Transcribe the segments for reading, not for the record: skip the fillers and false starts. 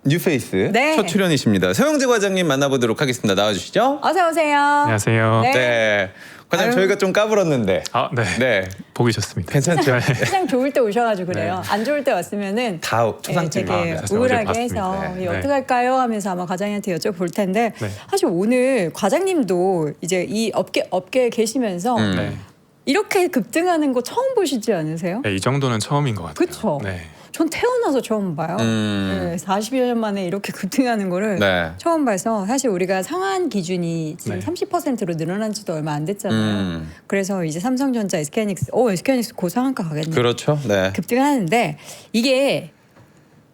뉴페이스 네. 첫 출연이십니다. 서영재 과장님 만나보도록 하겠습니다. 나와주시죠. 어서 오세요. 안녕하세요. 네. 네. 과장님 저희가 좀 까불었는데. 아, 네. 네. 보기 좋습니다. 괜찮죠? 시장 좋을 때 오셔가지고 그래요. 네. 안 좋을 때 왔으면은 다 초상집. 되게 네, 사실 우울하게 어제 해서 봤습니다. 이거 네. 어떡할까요 하면서 아마 과장님한테 여쭤볼 텐데 네. 사실 오늘 과장님도 이제 이 업계에 계시면서 네. 이렇게 급등하는 거 처음 보시지 않으세요? 네, 이 정도는 처음인 것 같아요. 그쵸? 네. 전 태어나서 처음 봐요. 네, 40여 년 만에 이렇게 급등하는 거를 네. 처음 봐서 사실 우리가 상한 기준이 지금 네. 30%로 늘어난 지도 얼마 안 됐잖아요. 그래서 이제 삼성전자, SK하이닉스 고상한가 가겠네요. 그렇죠. 네. 급등하는데 이게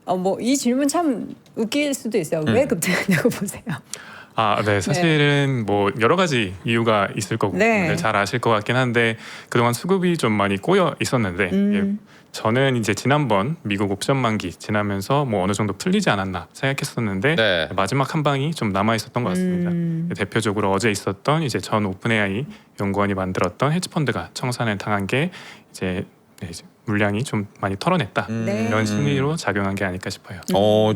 뭐 이 질문 참 웃길 수도 있어요. 왜 급등하냐고 보세요. 아, 네. 사실은 뭐 여러 가지 이유가 있을 거고 네. 잘 아실 것 같긴 한데 그동안 수급이 좀 많이 꼬여 있었는데 저는 이제 지난번 미국 옵션 만기 지나면서 뭐 어느 정도 풀리지 않았나 생각했었는데 네. 마지막 한 방이 좀 남아 있었던 것 같습니다. 대표적으로 어제 있었던 이제 전 오픈AI 연구원이 만들었던 헤지펀드가 청산을 당한 게 이제 물량이 좀 많이 털어냈다. 네. 이런 심리로 작용한 게 아닐까 싶어요.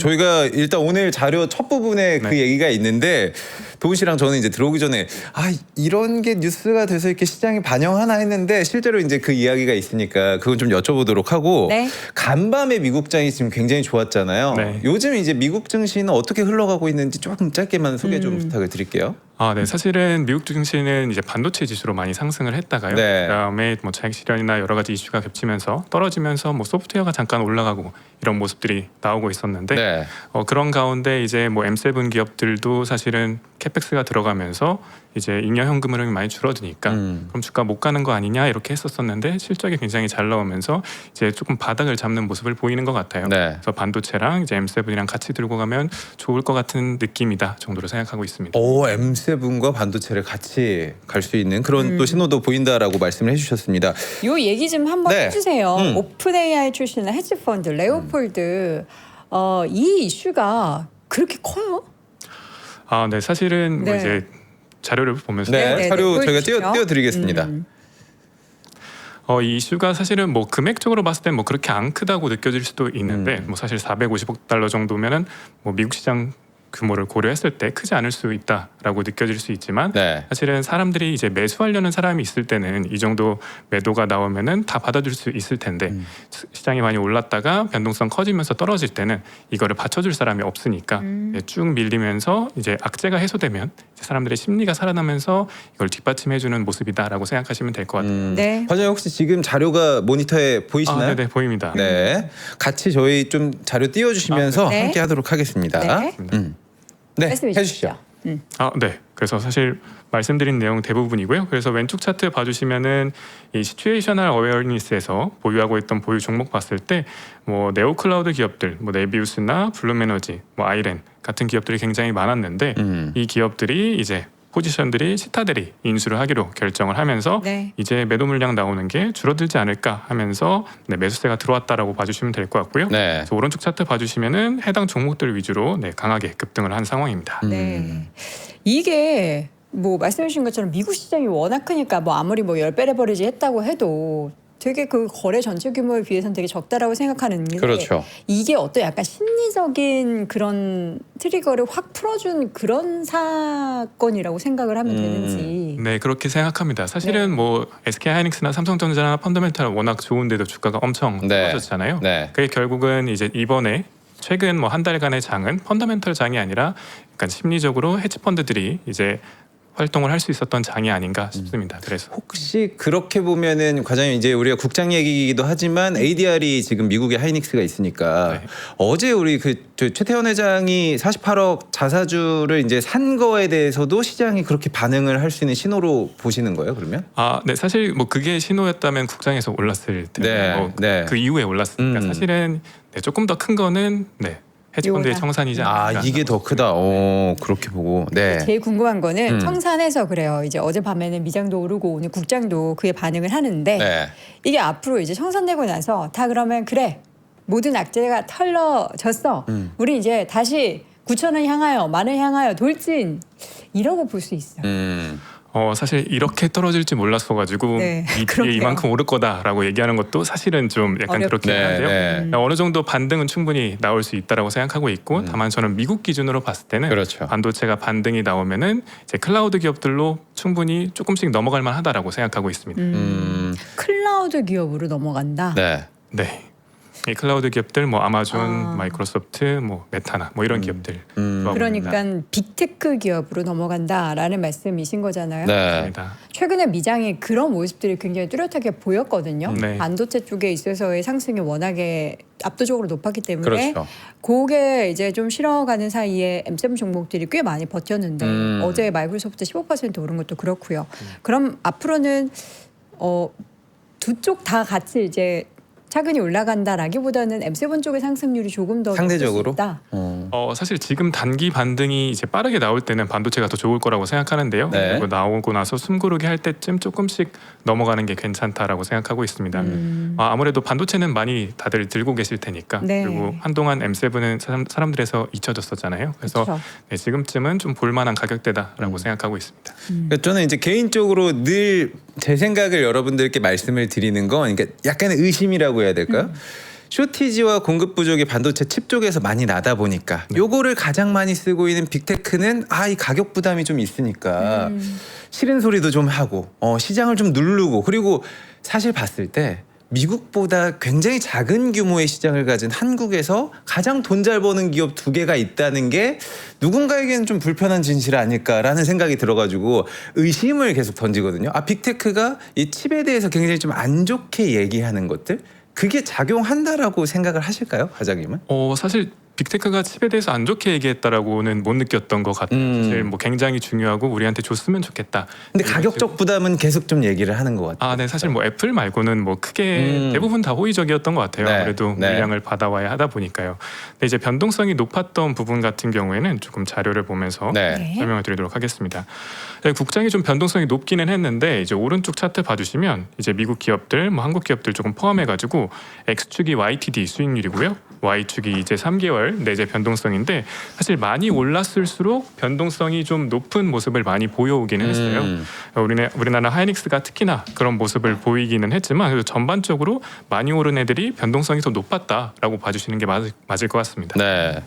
저희가 일단 오늘 자료 첫 부분에 그 네. 얘기가 있는데 도훈 씨랑 저는 이제 들어오기 전에 이런 게 뉴스가 돼서 이렇게 시장에 반영하나 했는데 실제로 이제 그 이야기가 있으니까 그건 좀 여쭤보도록 하고 네. 간밤에 미국장이 지금 굉장히 좋았잖아요. 네. 요즘 이제 미국 증시는 어떻게 흘러가고 있는지 조금 짧게만 소개 좀 부탁을 드릴게요. 아, 네. 사실은 미국 증시는 이제 반도체 지수로 많이 상승을 했다가요. 네. 그다음에 뭐 차익 실현이나 여러 가지 이슈가 겹치면서 떨어지면서 뭐 소프트웨어가 잠깐 올라가고 이런 모습들이 나오고 있었는데 네. 그런 가운데 이제 뭐 M7 기업들도 사실은 캐펙스가 들어가면서 이제 잉여 현금 흐름이 많이 줄어드니까 그럼 주가 못 가는 거 아니냐 이렇게 했었었는데 실적이 굉장히 잘 나오면서 이제 조금 바닥을 잡는 모습을 보이는 것 같아요. 네. 그래서 반도체랑 이제 M7이랑 같이 들고 가면 좋을 것 같은 느낌이다 정도로 생각하고 있습니다. M7과 반도체를 같이 갈 수 있는 그런 또 신호도 보인다라고 말씀을 해주셨습니다. 요 얘기 좀 한번 네. 해주세요. 오픈AI 출신의 헤지펀드 레오폴드 이 이슈가 그렇게 커요? 아, 네. 사실은 뭐 네. 이제 자료를 보면서 네, 사료 저희가 보여주시죠. 띄워드리겠습니다. 이 이슈가 사실은 뭐 금액적으로 봤을 땐 뭐 그렇게 안 크다고 느껴질 수도 있는데 뭐 사실 450억 달러 정도면은 뭐 미국 시장 규모를 고려했을 때 크지 않을 수 있다라고 느껴질 수 있지만 네. 사실은 사람들이 이제 매수하려는 사람이 있을 때는 이 정도 매도가 나오면은 다 받아줄 수 있을 텐데 시장이 많이 올랐다가 변동성 커지면서 떨어질 때는 이거를 받쳐줄 사람이 없으니까 쭉 밀리면서 이제 악재가 해소되면 이제 사람들의 심리가 살아나면서 이걸 뒷받침해주는 모습이다라고 생각하시면 될 것 같아요. 네. 과장님 혹시 지금 자료가 모니터에 보이시나요? 아, 네네 보입니다. 네, 같이 저희 좀 자료 띄워주시면서 네. 함께 하도록 하겠습니다. 네. 네, 말씀해 해주시죠. 아, 네. 그래서 사실 말씀드린 내용 대부분이고요. 그래서 왼쪽 차트 봐주시면은 이 시츄에이셔널 어웨어니스에서 보유하고 있던 보유 종목 봤을 때 뭐 네오클라우드 기업들, 뭐 네비우스나 블룸에너지, 뭐 아이렌 같은 기업들이 굉장히 많았는데 이 기업들이 이제 포지션들이 시타델이 인수를 하기로 결정을 하면서 네. 이제 매도 물량 나오는 게 줄어들지 않을까 하면서 매수세가 들어왔다라고 봐주시면 될 것 같고요. 네. 그래서 오른쪽 차트 봐주시면은 해당 종목들 위주로 강하게 급등을 한 상황입니다. 네. 이게 뭐 말씀해 주신 것처럼 미국 시장이 워낙 크니까 뭐 아무리 뭐 10배 레버리지 했다고 해도 되게 그 거래 전체 규모에 비해서는 되게 적다라고 생각하는데 그렇죠. 이게 어떤 약간 심리적인 그런 트리거를 확 풀어준 그런 사건이라고 생각을 하면 되는지. 네, 그렇게 생각합니다. 사실은 네. 뭐 SK하이닉스나 삼성전자나 펀더멘탈 워낙 좋은데도 주가가 엄청 네. 떨어졌잖아요. 네. 그게 결국은 이제 이번에 최근 뭐 한 달간의 장은 펀더멘털 장이 아니라 약간 심리적으로 헤지 펀드들이 이제 활동을 할 수 있었던 장이 아닌가 싶습니다. 그래서 혹시 그렇게 보면은 과장님 이제 우리가 국장 얘기이기도 하지만 ADR이 지금 미국에 하이닉스가 있으니까 네. 어제 우리 저 최태원 회장이 48억 자사주를 이제 산 거에 대해서도 시장이 그렇게 반응을 할 수 있는 신호로 보시는 거예요, 그러면? 아, 네, 사실 뭐 그게 신호였다면 국장에서 올랐을 텐데 네, 뭐 네. 그 이후에 올랐으니까 사실은 조금 더 큰 거는 헤지펀드의 이거다. 청산이지 않을까. 이게 더 크다. 그렇게 보고. 네. 제일 궁금한 거는 청산해서 그래요. 이제 어젯밤에는 미장도 오르고 오늘 국장도 그에 반응을 하는데 네. 이게 앞으로 이제 청산되고 나서 다 그러면 그래 모든 악재가 털려졌어. 우리 이제 다시 9,000원 향하여 10,000원 향하여 돌진 이라고 볼 수 있어요. 사실 이렇게 떨어질지 몰랐어가지고 네, 이 뒤에 그렇게요. 이만큼 오를 거다라고 얘기하는 것도 사실은 좀 약간 어렵죠. 그렇긴 한데요. 네. 어느 정도 반등은 충분히 나올 수 있다라고 생각하고 있고 다만 저는 미국 기준으로 봤을 때는 그렇죠. 반도체가 반등이 나오면은 이제 클라우드 기업들로 충분히 조금씩 넘어갈 만하다라고 생각하고 있습니다. 클라우드 기업으로 넘어간다. 네. 네. 이 클라우드 기업들 뭐 아마존, 아. 마이크로소프트, 뭐 메타나 뭐 이런 기업들. 그러니까 빅테크 기업으로 넘어간다라는 말씀이신 거잖아요. 네. 맞습니다. 최근에 미장이 그런 모습들이 굉장히 뚜렷하게 보였거든요. 네. 반도체 쪽에 있어서의 상승이 워낙에 압도적으로 높았기 때문에 그렇죠. 그게 이제 좀 실어가는 사이에 M7 종목들이 꽤 많이 버텼는데 어제 마이크로소프트 15% 오른 것도 그렇고요. 그럼 앞으로는 두 쪽 다 같이 이제 차근히 올라간다라기보다는 M7 쪽의 상승률이 조금 더 상대적으로? 높을 수 있다. 사실 지금 단기 반등이 이제 빠르게 나올 때는 반도체가 더 좋을 거라고 생각하는데요. 네. 그리고 나오고 나서 숨고르기 할 때쯤 조금씩 넘어가는 게 괜찮다라고 생각하고 있습니다. 아무래도 반도체는 많이 다들 들고 계실 테니까. 네. 그리고 한동안 M7은 사람들에서 잊혀졌었잖아요. 그래서 그렇죠. 네, 지금쯤은 좀 볼만한 가격대다라고 생각하고 있습니다. 그러니까 저는 이제 개인적으로 늘 제 생각을 여러분들께 말씀을 드리는 건 그러니까 약간의 의심이라고 해야 될까요? 쇼티지와 공급 부족이 반도체 칩 쪽에서 많이 나다 보니까 요거를 가장 많이 쓰고 있는 빅테크는 이 가격 부담이 좀 있으니까 싫은 소리도 좀 하고 시장을 좀 누르고 그리고 사실 봤을 때 미국보다 굉장히 작은 규모의 시장을 가진 한국에서 가장 돈 잘 버는 기업 두 개가 있다는 게 누군가에게는 좀 불편한 진실 아닐까라는 생각이 들어가지고 의심을 계속 던지거든요. 빅테크가 이 칩에 대해서 굉장히 좀 안 좋게 얘기하는 것들 그게 작용한다라고 생각을 하실까요, 과장님은? 사실 빅테크가 칩에 대해서 안 좋게 얘기했다라고는 못 느꼈던 것 같아요. 사실 뭐 굉장히 중요하고 우리한테 줬으면 좋겠다. 근데 가격적 부담은 계속 좀 얘기를 하는 것 같아요. 네, 사실 뭐 애플 말고는 뭐 크게 대부분 다 호의적이었던 것 같아요. 네, 아무래도 네. 물량을 받아와야 하다 보니까요. 근데 이제 변동성이 높았던 부분 같은 경우에는 조금 자료를 보면서 네. 설명을 드리도록 하겠습니다. 네, 국장이 좀 변동성이 높기는 했는데 이제 오른쪽 차트 봐주시면 이제 미국 기업들, 뭐 한국 기업들 조금 포함해가지고 X축이 YTD 수익률이고요. Y축이 이제 3개월 내재 변동성인데 사실 많이 올랐을수록 변동성이 좀 높은 모습을 많이 보여오기는 했어요. 우리나라 하이닉스가 특히나 그런 모습을 보이기는 했지만 그래도 전반적으로 많이 오른 애들이 변동성이 더 높았다라고 봐주시는 게 맞을 것 같습니다. 네.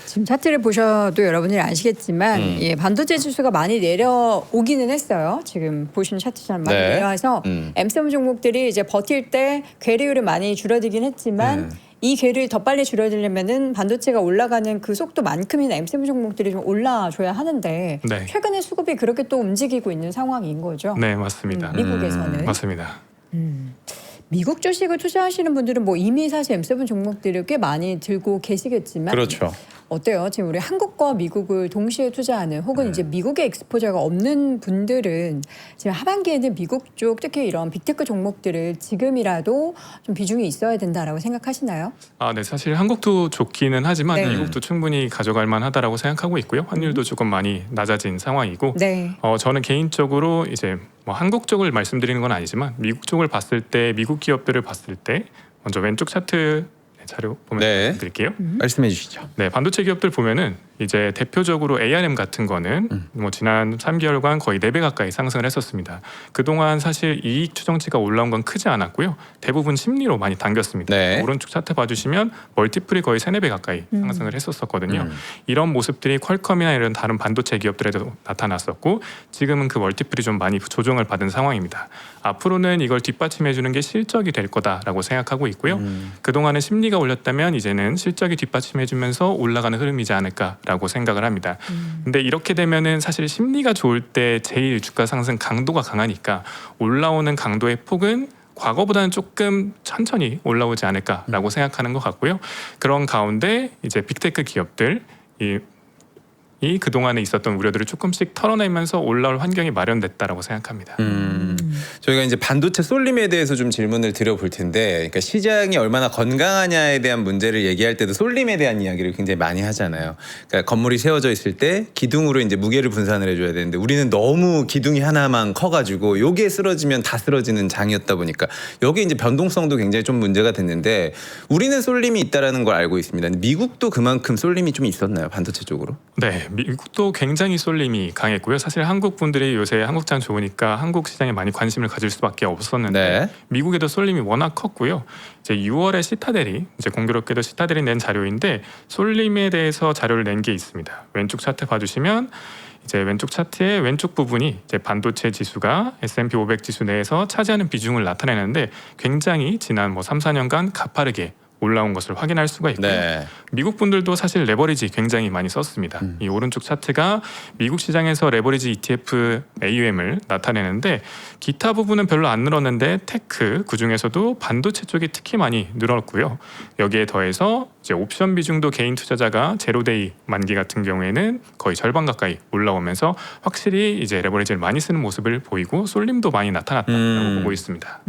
지금 차트를 보셔도 여러분들이 아시겠지만 반도체 지수가 많이 내려오기는 했어요. 지금 보시는 차트처럼 많이 네. 내려와서 M7 종목들이 이제 버틸 때 괴리율이 많이 줄어들긴 했지만 이 괴리율이 더 빨리 줄어들려면은 반도체가 올라가는 그 속도만큼이나 M7 종목들이 좀 올라줘야 하는데 네. 최근에 수급이 그렇게 또 움직이고 있는 상황인 거죠. 네, 맞습니다. 미국에서는. 맞습니다. 미국 주식을 투자하시는 분들은 뭐 이미 사실 M7 종목들을 꽤 많이 들고 계시겠지만 그렇죠. 어때요? 지금 우리 한국과 미국을 동시에 투자하는 혹은 이제 미국에 익스포저가 없는 분들은 지금 하반기에는 미국 쪽 특히 이런 빅테크 종목들을 지금이라도 좀 비중이 있어야 된다라고 생각하시나요? 네, 사실 한국도 좋기는 하지만 네. 미국도 충분히 가져갈 만하다라고 생각하고 있고요. 환율도 조금 많이 낮아진 상황이고, 네. 저는 개인적으로 이제 뭐 한국 쪽을 말씀드리는 건 아니지만 미국 쪽을 봤을 때 미국 기업들을 봤을 때 먼저 왼쪽 차트 자료 보면 네. 말씀드릴게요. 말씀해 주시죠. 네, 반도체 기업들 보면은 이제 대표적으로 ARM 같은 거는 뭐 지난 3개월간 거의 4배 가까이 상승을 했었습니다. 그동안 사실 이익 추정치가 올라온 건 크지 않았고요. 대부분 심리로 많이 당겼습니다. 네. 오른쪽 차트 봐주시면 멀티플이 거의 3, 4배 가까이 상승을 했었거든요. 이런 모습들이 퀄컴이나 이런 다른 반도체 기업들에도 나타났었고 지금은 그 멀티플이 좀 많이 조정을 받은 상황입니다. 앞으로는 이걸 뒷받침해주는 게 실적이 될 거다라고 생각하고 있고요. 그동안은 심리가 올렸다면 이제는 실적이 뒷받침해주면서 올라가는 흐름이지 않을까라고 생각을 합니다. 근데 이렇게 되면은 사실 심리가 좋을 때 제일 주가 상승 강도가 강하니까 올라오는 강도의 폭은 과거보다는 조금 천천히 올라오지 않을까라고 생각하는 것 같고요. 그런 가운데 이제 빅테크 기업들 이 그동안에 있었던 우려들을 조금씩 털어내면서 올라올 환경이 마련됐다라고 생각합니다. 저희가 이제 반도체 쏠림에 대해서 좀 질문을 드려볼 텐데, 그러니까 시장이 얼마나 건강하냐에 대한 문제를 얘기할 때도 쏠림에 대한 이야기를 굉장히 많이 하잖아요. 그러니까 건물이 세워져 있을 때 기둥으로 이제 무게를 분산을 해줘야 되는데 우리는 너무 기둥이 하나만 커가지고 요게 쓰러지면 다 쓰러지는 장이었다 보니까 여기 이제 변동성도 굉장히 좀 문제가 됐는데 우리는 쏠림이 있다라는 걸 알고 있습니다. 근데 미국도 그만큼 쏠림이 좀 있었나요, 반도체 쪽으로? 네, 미국도 굉장히 쏠림이 강했고요. 사실 한국 분들이 요새 한국장 좋으니까 한국 시장에 많이 관심을 가질 수밖에 없었는데 네. 미국에도 쏠림이 워낙 컸고요. 이제 6월에 시타델이 이제 공교롭게도 시타델이 낸 자료인데 쏠림에 대해서 자료를 낸 게 있습니다. 왼쪽 차트 봐주시면 이제 왼쪽 차트의 왼쪽 부분이 이제 반도체 지수가 S&P 500 지수 내에서 차지하는 비중을 나타내는데 굉장히 지난 뭐 3, 4년간 가파르게 올라온 것을 확인할 수가 있고요. 네. 미국 분들도 사실 레버리지 굉장히 많이 썼습니다. 이 오른쪽 차트가 미국 시장에서 레버리지 ETF AUM을 나타내는데 기타 부분은 별로 안 늘었는데 테크 그중에서도 반도체 쪽이 특히 많이 늘었고요. 여기에 더해서 이제 옵션 비중도 개인 투자자가 제로데이 만기 같은 경우에는 거의 절반 가까이 올라오면서 확실히 이제 레버리지를 많이 쓰는 모습을 보이고 쏠림도 많이 나타났다고 보고 있습니다.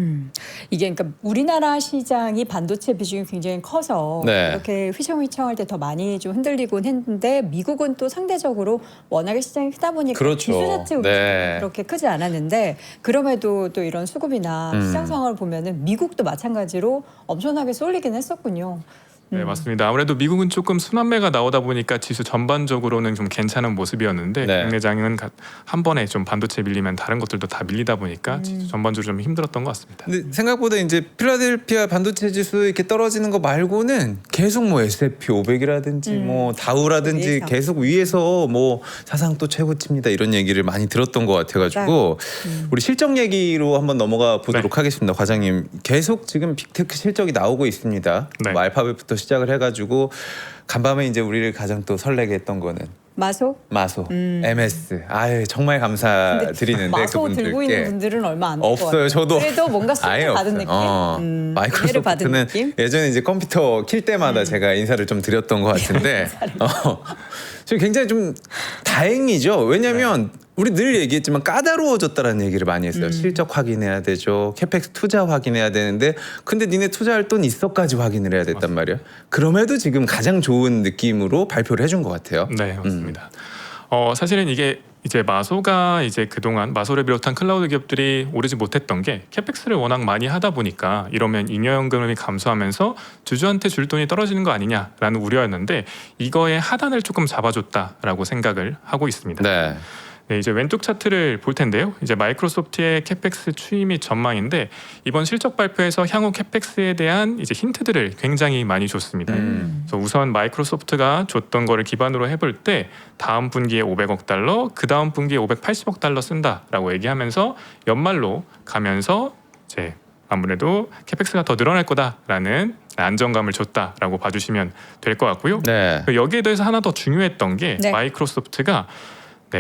이게 그러니까 우리나라 시장이 반도체 비중이 굉장히 커서 네. 이렇게 휘청휘청할 때 더 많이 좀 흔들리곤 했는데 미국은 또 상대적으로 워낙에 시장이 크다 보니까 그렇죠. 지수 자체 네. 그렇게 크지 않았는데 그럼에도 또 이런 수급이나 시장 상황을 보면은 미국도 마찬가지로 엄청나게 쏠리긴 했었군요. 네, 맞습니다. 아무래도 미국은 조금 순환매가 나오다 보니까 지수 전반적으로는 좀 괜찮은 모습이었는데 네. 국내장은 한 번에 좀 반도체 밀리면 다른 것들도 다 밀리다 보니까 지수 전반적으로 좀 힘들었던 것 같습니다. 근데 생각보다 이제 필라델피아 반도체 지수 이렇게 떨어지는 거 말고는 계속 뭐 S&P 500이라든지 뭐 다우라든지 위에서. 계속 위에서 뭐 사상 또 최고치입니다 이런 얘기를 많이 들었던 것 같아가지고 우리 실적 얘기로 한번 넘어가 보도록 하겠습니다. 과장님 계속 지금 빅테크 실적이 나오고 있습니다. 네. 뭐 알파벳부터 시작을 해가지고 간밤에 이제 우리를 가장 또 설레게 했던 거는 마소? 마소, MS. 아유 정말 감사드리는데 마소 들고 있는 그분들께 분들은 얼마 안 되고 없어요. 저도 그래도 뭔가 아예 수혜를 받은 없어요. 느낌? 은혜를 받은 마이크로소프트는 느낌? 예전에 이제 컴퓨터 킬 때마다 제가 인사를 좀 드렸던 것 같은데 지금 굉장히 좀 다행이죠. 왜냐하면 우리 늘 얘기했지만 까다로워졌다라는 얘기를 많이 했어요. 실적 확인해야 되죠. 캐펙스 투자 확인해야 되는데 근데 니네 투자할 돈 있어까지 확인을 해야 됐단 말이야. 그럼에도 지금 가장 좋은 느낌으로 발표를 해준 것 같아요. 네, 맞습니다. 사실은 이게 이제 마소가 이제 그동안 마소를 비롯한 클라우드 기업들이 오르지 못했던 게 캐펙스를 워낙 많이 하다 보니까 이러면 잉여연금이 감소하면서 주주한테 줄 돈이 떨어지는 거 아니냐라는 우려였는데 이거의 하단을 조금 잡아줬다라고 생각을 하고 있습니다. 네. 네, 이제 왼쪽 차트를 볼 텐데요. 이제 마이크로소프트의 캐펙스 추이 및 전망인데 이번 실적 발표에서 향후 캐펙스에 대한 이제 힌트들을 굉장히 많이 줬습니다. 그래서 우선 마이크로소프트가 줬던 거를 기반으로 해볼 때 다음 분기에 500억 달러, 그 다음 분기에 580억 달러 쓴다라고 얘기하면서 연말로 가면서 이제 아무래도 캐펙스가 더 늘어날 거다라는 안정감을 줬다라고 봐주시면 될 것 같고요. 네. 여기에 대해서 하나 더 중요했던 게 네. 마이크로소프트가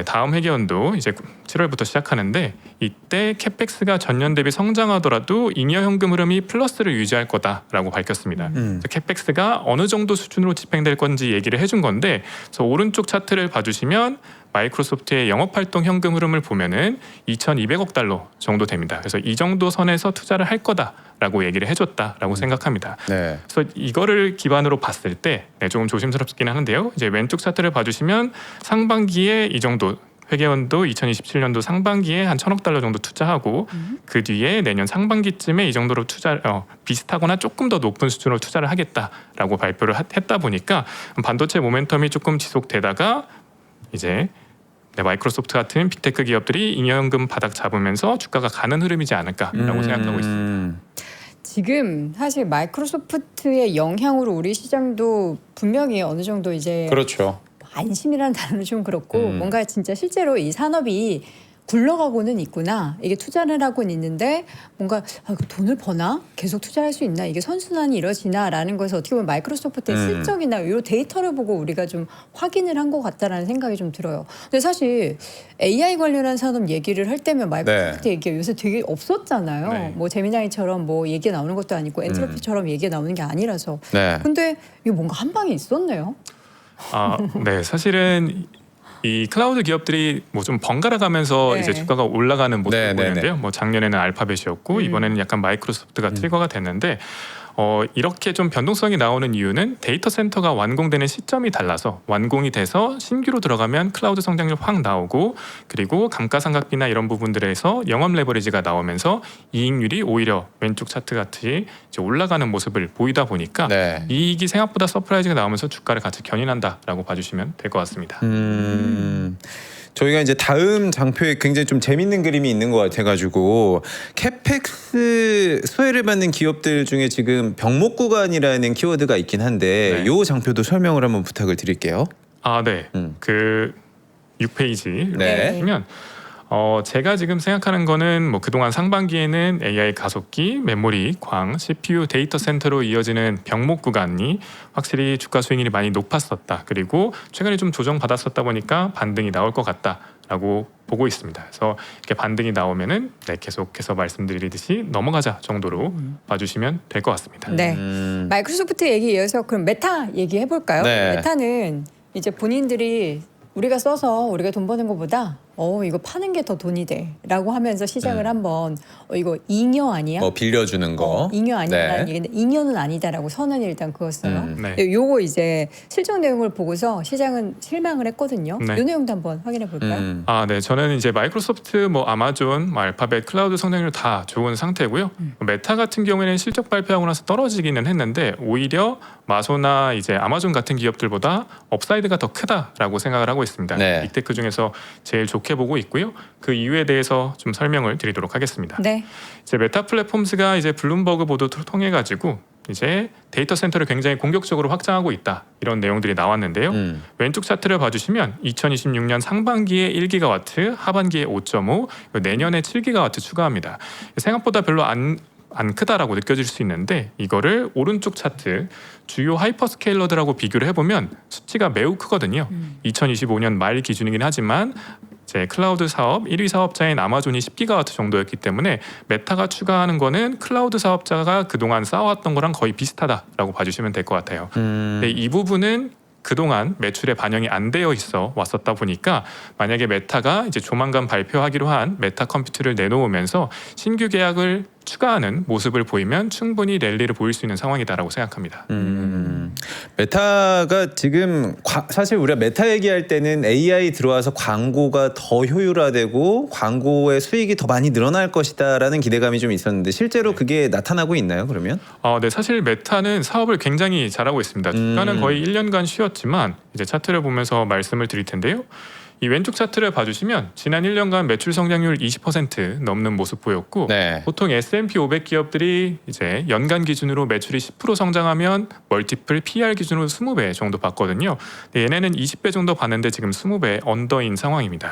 다음 회계연도 이제 7월부터 시작하는데 이때 캐펙스가 전년 대비 성장하더라도 잉여 현금 흐름이 플러스를 유지할 거다라고 밝혔습니다. 그래서 캐펙스가 어느 정도 수준으로 집행될 건지 얘기를 해준 건데 그래서 오른쪽 차트를 봐주시면 마이크로소프트의 영업활동 현금 흐름을 보면은 2,200억 달러 정도 됩니다. 그래서 이 정도 선에서 투자를 할 거다라고 얘기를 해줬다라고 생각합니다. 네. 그래서 이거를 기반으로 봤을 때 조금 조심스럽긴 하는데요. 이제 왼쪽 차트를 봐주시면 상반기에 이 정도 회계연도 2027년도 상반기에 한 1,000억 달러 정도 투자하고 그 뒤에 내년 상반기쯤에 이 정도로 비슷하거나 조금 더 높은 수준으로 투자를 하겠다라고 발표를 했다 보니까 반도체 모멘텀이 조금 지속되다가 이제 마이크로소프트 같은 빅테크 기업들이 잉여연금 바닥 잡으면서 주가가 가는 흐름이지 않을까라고 생각하고 있습니다. 지금 사실 마이크로소프트의 영향으로 우리 시장도 분명히 어느 정도 이제 그렇죠. 안심이라는 단어는 좀 그렇고 뭔가 진짜 실제로 이 산업이 굴러가고는 있구나. 이게 투자를 하고는 있는데 뭔가 이거 돈을 버나? 계속 투자할 수 있나? 이게 선순환이 이뤄지나라는 것을 어떻게 보면 마이크로소프트의 실적이나 이 데이터를 보고 우리가 좀 확인을 한 것 같다라는 생각이 좀 들어요. 근데 사실 AI 관련한 산업 얘기를 할 때면 마이크로소프트 얘기가 요새 되게 없었잖아요. 네. 뭐 제미나이처럼 뭐 얘기가 나오는 것도 아니고 엔트로피처럼 얘기가 나오는 게 아니라서. 네. 근데 이거 뭔가 한 방이 있었네요. 네, 사실은 이 클라우드 기업들이 뭐 좀 번갈아 가면서 네. 이제 주가가 올라가는 모습을 네, 네, 보이는데요. 뭐 작년에는 알파벳이었고 이번에는 약간 마이크로소프트가 트리거가 됐는데 이렇게 좀 변동성이 나오는 이유는 데이터 센터가 완공되는 시점이 달라서 완공이 돼서 신규로 들어가면 클라우드 성장률 확 나오고 그리고 감가상각비나 이런 부분들에서 영업 레버리지가 나오면서 이익률이 오히려 왼쪽 차트 같이 이제 올라가는 모습을 보이다 보니까 네. 이익이 생각보다 서프라이즈가 나오면서 주가를 같이 견인한다라고 봐주시면 될 것 같습니다. 저희가 이제 다음 장표에 굉장히 좀 재밌는 그림이 있는 것 같아가지고 캐펙스 수혜를 받는 기업들 중에 지금 병목 구간이라는 키워드가 있긴 한데 네. 요 장표도 설명을 한번 부탁을 드릴게요. 네. 음. 그 6페이지 네. 보시면 제가 지금 생각하는 거는 뭐 그동안 상반기에는 AI 가속기, 메모리, 광, CPU, 데이터 센터로 이어지는 병목 구간이 확실히 주가 수익률이 많이 높았었다. 그리고 최근에 좀 조정받았었다 보니까 반등이 나올 것 같다라고 보고 있습니다. 그래서 이렇게 반등이 나오면은 계속해서 말씀드리듯이 넘어가자 정도로 봐주시면 될 것 같습니다. 네. 마이크로소프트 얘기 이어서 그럼 메타 얘기해 볼까요? 네. 메타는 이제 본인들이 우리가 써서 우리가 돈 버는 것보다 이거 파는 게 더 돈이 돼라고 하면서 시장을 한번 이거 잉여 아니야? 뭐 빌려주는 거. 잉여 아니다라는 네. 얘기인데 잉여는 아니다라고 선언을 일단 그었어요. 네. 근데 요거 이제 실적 내용을 보고서 시장은 실망을 했거든요. 네. 요 내용도 한번 확인해 볼까요? 네. 저는 이제 마이크로소프트, 뭐 아마존, 뭐 알파벳, 클라우드 성장률 다 좋은 상태고요. 메타 같은 경우에는 실적 발표하고 나서 떨어지기는 했는데 오히려 마소나 이제 아마존 같은 기업들보다 업사이드가 더 크다라고 생각을 하고 있습니다. 네. 빅테크 중에서 제일 좋게 보고 있고요. 그 이유에 대해서 좀 설명을 드리도록 하겠습니다. 네. 이제 메타 플랫폼스가 이제 블룸버그 보도를 통해 가지고 이제 데이터 센터를 굉장히 공격적으로 확장하고 있다 이런 내용들이 나왔는데요. 왼쪽 차트를 봐주시면 2026년 상반기에 1기가와트, 하반기에 5.5, 내년에 7기가와트 추가합니다. 생각보다 별로 안 크다라고 느껴질 수 있는데 이거를 오른쪽 차트 주요 하이퍼스케일러들하고 비교를 해보면 수치가 매우 크거든요. 2025년 말 기준이긴 하지만 이제 클라우드 사업 1위 사업자인 아마존이 10기가와트 정도였기 때문에 메타가 추가하는 거는 클라우드 사업자가 그동안 쌓아왔던 거랑 거의 비슷하다라고 봐주시면 될 것 같아요. 근데 이 부분은 그동안 매출에 반영이 안 되어 있어 왔었다 보니까 만약에 메타가 이제 조만간 발표하기로 한 메타 컴퓨터를 내놓으면서 신규 계약을 추가하는 모습을 보이면 충분히 랠리를 보일 수 있는 상황이다라고 생각합니다. 메타가 지금 사실 우리가 메타 얘기할 때는 AI 들어와서 광고가 더 효율화되고 광고의 수익이 더 많이 늘어날 것이다라는 기대감이 좀 있었는데 실제로 그게 나타나고 있나요? 그러면? 네, 사실 메타는 사업을 굉장히 잘하고 있습니다. 주가는 거의 1년간 쉬었지만 이제 차트를 보면서 말씀을 드릴 텐데요. 이 왼쪽 차트를 봐주시면 지난 1년간 매출 성장률 20% 넘는 모습 보였고 네. 보통 S&P 500 기업들이 이제 연간 기준으로 매출이 10% 성장하면 멀티플 PR 기준으로 20배 정도 봤거든요. 근데 얘네는 20배 정도 봤는데 지금 20배 언더인 상황입니다.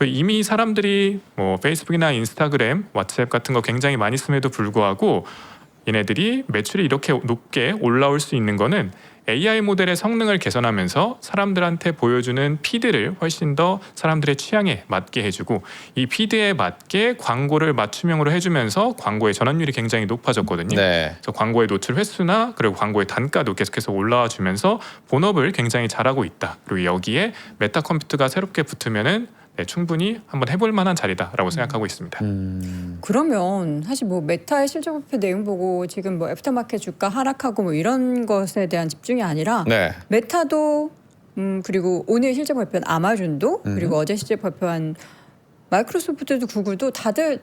이미 사람들이 뭐 페이스북이나 인스타그램, 왓츠앱 같은 거 굉장히 많이 씀에도 불구하고 얘네들이 매출이 이렇게 높게 올라올 수 있는 거는 AI 모델의 성능을 개선하면서 사람들한테 보여주는 피드를 훨씬 더 사람들의 취향에 맞게 해주고 이 피드에 맞게 광고를 맞춤형으로 해주면서 광고의 전환율이 굉장히 높아졌거든요. 네. 그래서 광고의 노출 횟수나 그리고 광고의 단가도 계속해서 올라와 주면서 본업을 굉장히 잘하고 있다. 그리고 여기에 메타 컴퓨터가 새롭게 붙으면은 충분히 한번 해볼 만한 자리다라고 생각하고 있습니다. 그러면 사실 뭐 메타의 실적 발표 내용 보고 지금 뭐 애프터마켓 주가 하락하고 뭐 이런 것에 대한 집중이 아니라 네. 메타도 그리고 오늘 실적 발표한 아마존도 그리고 어제 실적 발표한 마이크로소프트도 구글도 다들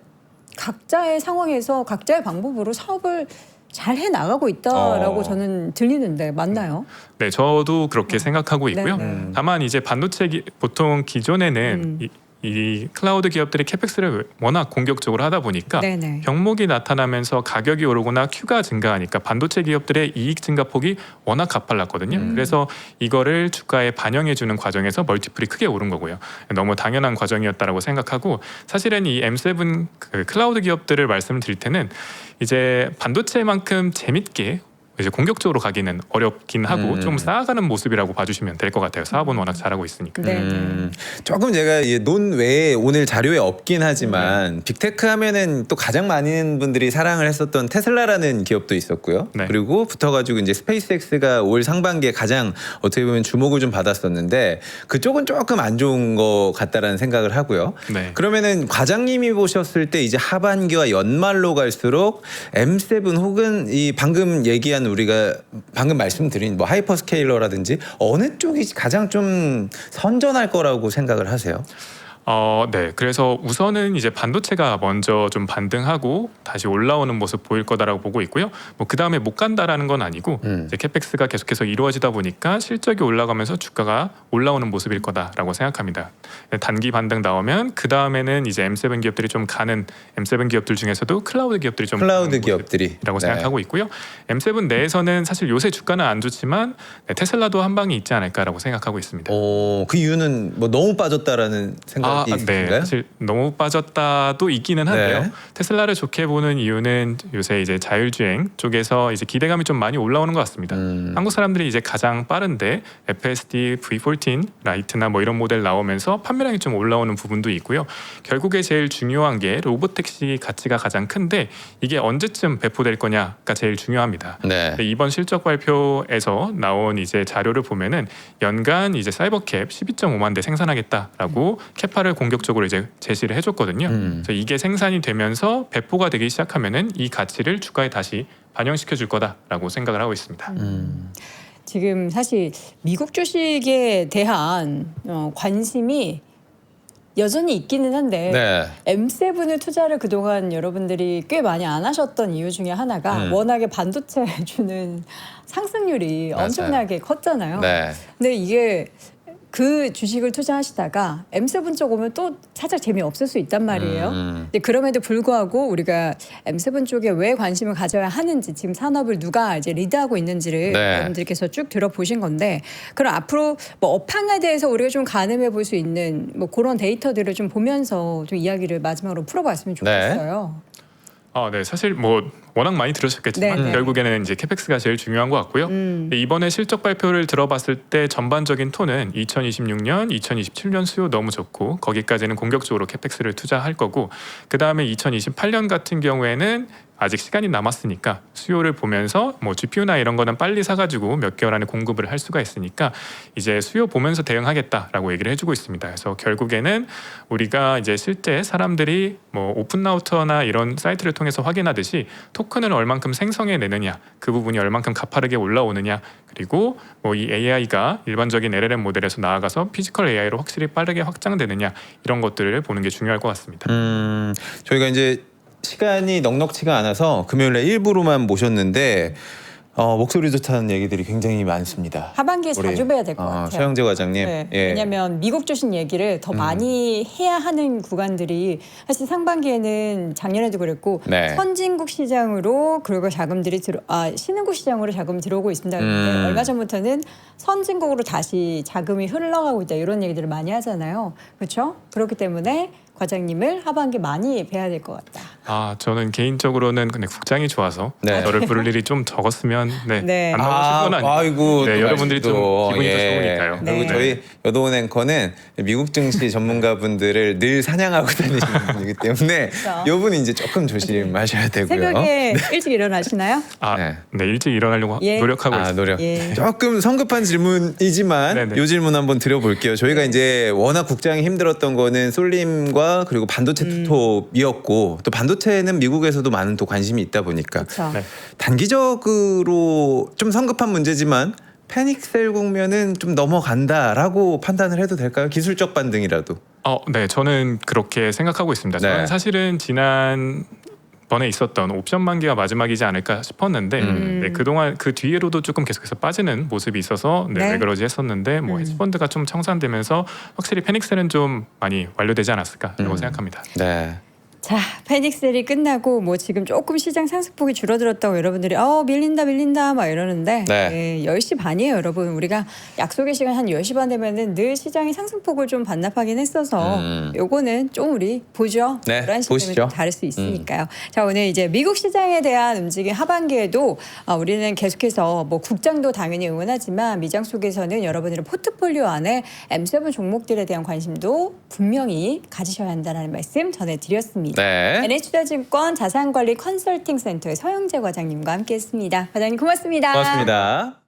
각자의 상황에서 각자의 방법으로 사업을 잘 해 나가고 있다라고 저는 들리는데 맞나요? 네, 저도 그렇게 생각하고 있고요. 네. 다만 이제 반도체 보통 기존에는 이 클라우드 기업들이 캐펙스를 워낙 공격적으로 하다 보니까 네네. 병목이 나타나면서 가격이 오르거나 큐가 증가하니까 반도체 기업들의 이익 증가폭이 워낙 가팔랐거든요. 그래서 이거를 주가에 반영해주는 과정에서 멀티플이 크게 오른 거고요. 너무 당연한 과정이었다라고 생각하고 사실은 이 M7 그 클라우드 기업들을 말씀을 드릴 때는 이제 반도체만큼 재밌게 이제 공격적으로 가기는 어렵긴 하고 좀 쌓아가는 모습이라고 봐주시면 될 것 같아요. 사업은 워낙 잘하고 있으니까. 네. 조금 제가 논외에 오늘 자료에 없긴 하지만 빅테크 하면은 또 가장 많은 분들이 사랑을 했었던 테슬라라는 기업도 있었고요. 네. 그리고 붙어가지고 이제 스페이스X가 올 상반기에 가장 어떻게 보면 주목을 좀 받았었는데 그쪽은 조금 안 좋은 것 같다라는 생각을 하고요. 네. 그러면은 과장님이 보셨을 때 이제 하반기와 연말로 갈수록 M7 혹은 이 방금 얘기한 우리가 방금 말씀드린 뭐 하이퍼스케일러라든지 어느 쪽이 가장 좀 선전할 거라고 생각을 하세요? 네. 그래서 우선은 이제 반도체가 먼저 좀 반등하고 다시 올라오는 모습 보일 거다라고 보고 있고요. 뭐 그 다음에 못 간다라는 건 아니고 이제 캐펙스가 계속해서 이루어지다 보니까 실적이 올라가면서 주가가 올라오는 모습일 거다라고 생각합니다. 단기 반등 나오면 그 다음에는 이제 M7 기업들이 좀 가는 M7 기업들 중에서도 클라우드 기업들이 좀 클라우드 기업들이라고 생각하고 있고요. M7 내에서는 사실 요새 주가는 안 좋지만 테슬라도 한 방이 있지 않을까라고 생각하고 있습니다. 그 이유는 뭐 너무 빠졌다라는 생각이 네. 있으신가요? 사실 너무 빠졌다도 있기는 한데요. 네. 테슬라를 좋게 보는 이유는 요새 이제 자율주행 쪽에서 이제 기대감이 좀 많이 올라오는 것 같습니다. 한국 사람들이 이제 가장 빠른데 FSD V14 라이트나 뭐 이런 모델 나오면서 판매량이 좀 올라오는 부분도 있고요. 결국에 제일 중요한 게 로보택시 가치가 가장 큰데 이게 언제쯤 배포될 거냐가 제일 중요합니다. 네. 근데 이번 실적 발표에서 나온 이제 자료를 보면은 연간 이제 사이버캡 12.5만 대 생산하겠다라고 캐파를 공격적으로 이제 제시를 해줬거든요. 그래서 이게 생산이 되면서 배포가 되기 시작하면은 이 가치를 주가에 다시 반영시켜 줄 거다라고 생각을 하고 있습니다. 지금 사실 미국 주식에 대한 관심이 여전히 있기는 한데 네. M7을 투자를 그동안 여러분들이 꽤 많이 안 하셨던 이유 중에 하나가 워낙에 반도체 주는 상승률이 맞아요. 엄청나게 컸잖아요. 네. 근데 이게 그 주식을 투자하시다가 M7 쪽 오면 또 살짝 재미없을 수 있단 말이에요. 근데 그럼에도 불구하고 우리가 M7 쪽에 왜 관심을 가져야 하는지 지금 산업을 누가 이제 리드하고 있는지를 네. 여러분들께서 쭉 들어보신 건데 그럼 앞으로 뭐 업황에 대해서 우리가 좀 가늠해 볼 수 있는 뭐 그런 데이터들을 좀 보면서 좀 이야기를 마지막으로 풀어봤으면 좋겠어요. 네, 사실 뭐 워낙 많이 들으셨겠지만 네네. 결국에는 이제 캐펙스가 제일 중요한 것 같고요. 이번에 실적 발표를 들어봤을 때 전반적인 톤은 2026년, 2027년 수요 너무 좋고 거기까지는 공격적으로 캐펙스를 투자할 거고 그 다음에 2028년 같은 경우에는 아직 시간이 남았으니까 수요를 보면서 뭐 GPU나 이런 거는 빨리 사가지고 몇 개월 안에 공급을 할 수가 있으니까 이제 수요 보면서 대응하겠다라고 얘기를 해주고 있습니다. 그래서 결국에는 우리가 이제 실제 사람들이 뭐 오픈라우터나 이런 사이트를 통해서 확인하듯이 토큰을 얼만큼 생성해내느냐 그 부분이 얼만큼 가파르게 올라오느냐 그리고 뭐 이 AI가 일반적인 LLM 모델에서 나아가서 피지컬 AI로 확실히 빠르게 확장되느냐 이런 것들을 보는 게 중요할 것 같습니다. 저희가 이제 시간이 넉넉치가 않아서 금요일에 일부로만 모셨는데 목소리 좋다는 얘기들이 굉장히 많습니다. 하반기에 우리, 자주 뵈야 될 것 같아요. 최영재 과장님. 네. 예. 왜냐하면 미국 주식 얘기를 더 많이 해야 하는 구간들이 사실 상반기에는 작년에도 그랬고 네. 선진국 시장으로 그리고 자금들이 신흥국 시장으로 자금 들어오고 있습니다. 그런데 얼마 전부터는 선진국으로 다시 자금이 흘러가고 있다 이런 얘기들을 많이 하잖아요. 그렇죠? 그렇기 때문에 과장님을 하반기 많이 뵈야 될 것 같다. 저는 개인적으로는 근데 국장이 좋아서 네. 저를 부를 일이 좀 적었으면 네. 안 나오실 건 아니고 아이고, 네, 또 여러분들이 좀 아직도. 기분이 더 예. 좋으니까요. 네. 그리고 저희 여도원 앵커는 미국 증시 전문가분들을 늘 사냥하고 다니시는 분이기 때문에 그렇죠. 이분이 이제 조금 조심하셔야 되고요. 새벽에 일찍 일어나시나요? 네, 일찍 일어나려고 예. 노력하고 있습니다. 노력. 예. 조금 성급한 질문이지만 네네. 이 질문 한번 드려볼게요. 저희가 이제 워낙 국장이 힘들었던 거는 솔림과 그리고 반도체 투톱이었고 또 반도체는 미국에서도 많은 또 관심이 있다 보니까 그렇죠. 네. 단기적으로 좀 성급한 문제지만 패닉셀 국면은 좀 넘어간다라고 판단을 해도 될까요? 기술적 반등이라도. 네, 저는 그렇게 생각하고 있습니다. 네. 저는 사실은 지난 번에 있었던 옵션 만기가 마지막이지 않을까 싶었는데 네, 그동안 그 뒤에로도 조금 계속해서 빠지는 모습이 있어서 네. 왜 그러지 했었는데 뭐 헤지펀드가 좀 청산되면서 확실히 패닉셀은 좀 많이 완료되지 않았을까라고 생각합니다. 네. 자, 패닉셀이 끝나고 뭐 지금 조금 시장 상승폭이 줄어들었다고 여러분들이 밀린다 막 이러는데 네. 10시 반이에요, 여러분. 우리가 약속의 시간 한 10시 반 되면은 늘 시장이 상승폭을 좀 반납하긴 했어서 요거는 좀 우리 보죠. 네, 11시 되면 보시죠. 좀 다를 수 있으니까요. 자, 오늘 이제 미국 시장에 대한 움직임 하반기에도 우리는 계속해서 뭐 국장도 당연히 응원하지만 미장 속에서는 여러분들의 포트폴리오 안에 M7 종목들에 대한 관심도 분명히 가지셔야 한다는 말씀 전해드렸습니다. 네. NH투자증권 자산관리 컨설팅 센터의 서영재 과장님과 함께했습니다. 과장님 고맙습니다. 고맙습니다.